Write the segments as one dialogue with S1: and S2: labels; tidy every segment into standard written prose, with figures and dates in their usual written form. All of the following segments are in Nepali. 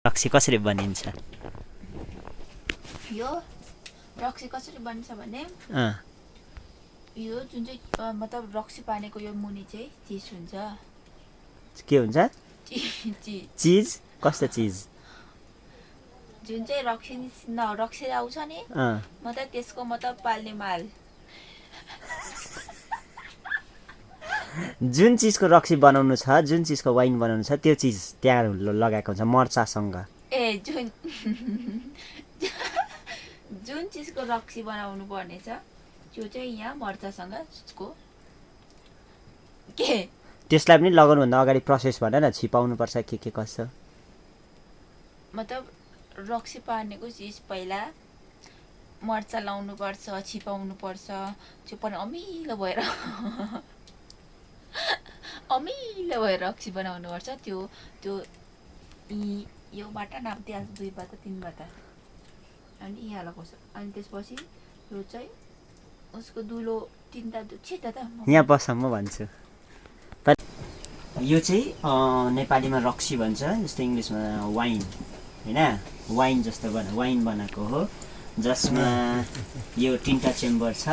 S1: रक्सी कसरी बनिन्छ?
S2: यो रक्सी कसरी बन्छ भने यो जुन चाहिँ मतलब रक्सी पानीको यो मुनि चाहिँ चिज हुन्छ।
S1: के हुन्छ? चिज? कस्तो चिज?
S2: जुन चाहिँ रक्सी आउँछ नि मतलब त्यसको मतलब पाल्ने माल।
S1: जुन चिजको रक्सी बनाउनु छ, जुन चिजको वाइन बनाउनु छ, त्यो चिज त्यहाँ लगाएको हुन्छ मर्चासँग।
S2: ए जुन चिजको रक्सी बनाउनु पर्ने छ त्यो चाहिँ यहाँ मर्चासँग के
S1: त्यसलाई पनि लगाउनुभन्दा अगाडि प्रोसेस भन न, छिपाउनु पर्छ के कसो?
S2: मतलब रक्सी पार्नेको चिज पहिला मर्चा लाउनु पर्छ, छिपाउनु पर्छ, त्यो पनि अमिलो भएर रक्सी बनाउनु पर्छ। त्यो यो बाटा नाप्दै हाल्छ, 2 बाटा 3 बाटा अनि यहाँ लगाउँछ। अनि त्यसपछि यो चाहिँ उसको दुलो 3टा छिटा त
S1: यहाँ बस म भन्छु। यो चाहिँ नेपालीमा रक्सी भन्छ, जस्तो इङ्ग्लिसमा वाइन हैन, वाइन जस्तो वाइन बनाएको हो, जसमा यो 3टा चेम्बर छ।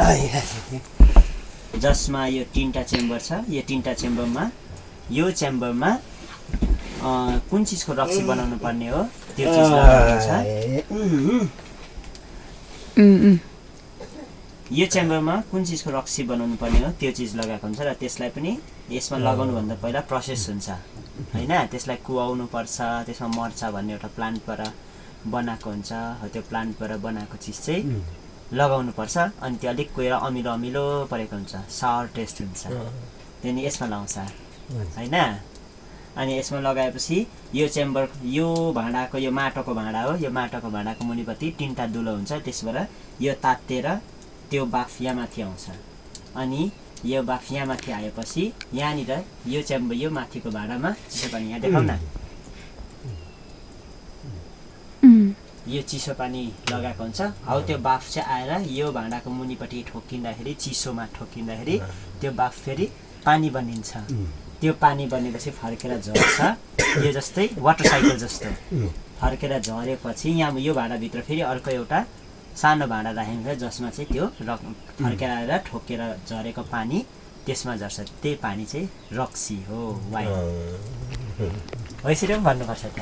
S1: यो 3टा चेम्बरमा यो चेम्बरमा कुन चिजको रक्सी बनाउनु पर्ने हो त्यो चिज लगाएको छ। यो चेम्बरमा कुन चिजको रक्सी बनाउनु पर्ने हो त्यो चिज लगाएको हुन्छ र त्यसलाई पनि यसमा लगाउनुभन्दा पहिला प्रोसेस हुन्छ हैन। त्यसलाई कुवाउनु पर्छ, त्यसमा मर्चा भन्ने एउटा प्लान्टबाट बनाएको हुन्छ, त्यो प्लान्टबाट बनाएको चिज चाहिँ लगाउनु पर्छ। अनि त्यो अलिक कुएर अमिलो परेको हुन्छ, सावर टेस्ट हुन्छ, त्यहाँदेखि यसमा लाउँछ हैन। अनि यसमा लगाएपछि यो चेम्बर, यो भाँडाको, यो माटोको भाँडा हो, यो माटोको भाँडाको मुनिपट्टि 3टा दुलो हुन्छ, त्यसबाट यो तातेर त्यो बाफ यहाँ माथि आउँछ। अनि यो बाफ यहाँ माथि आएपछि यहाँनिर यो चेम्बर, यो माथिको भाँडामा चिसो पानी, यहाँ देखाउ न, यो चिसो पानी लगाएको हुन्छ। हौ त्यो बाफ चाहिँ आएर यो भाँडाको मुनिपट्टि ठोकिँदाखेरि, चिसोमा ठोकिँदाखेरि त्यो बाफ फेरि पानी बनिन्छ। त्यो पानी बनेपछि फर्केर झर्छ, यो जस्तै वाटर साइकल जस्तो फर्केर झरेपछि यहाँ यो भाँडाभित्र फेरि अर्को एउटा सानो भाँडा राखिन्छ, जसमा चाहिँ त्यो फर्केर आएर ठोकेर झरेको पानी त्यसमा झर्छ। त्यही पानी चाहिँ रक्सी हो, वाइन हो। यसरी पनि भन्नुपर्छ त।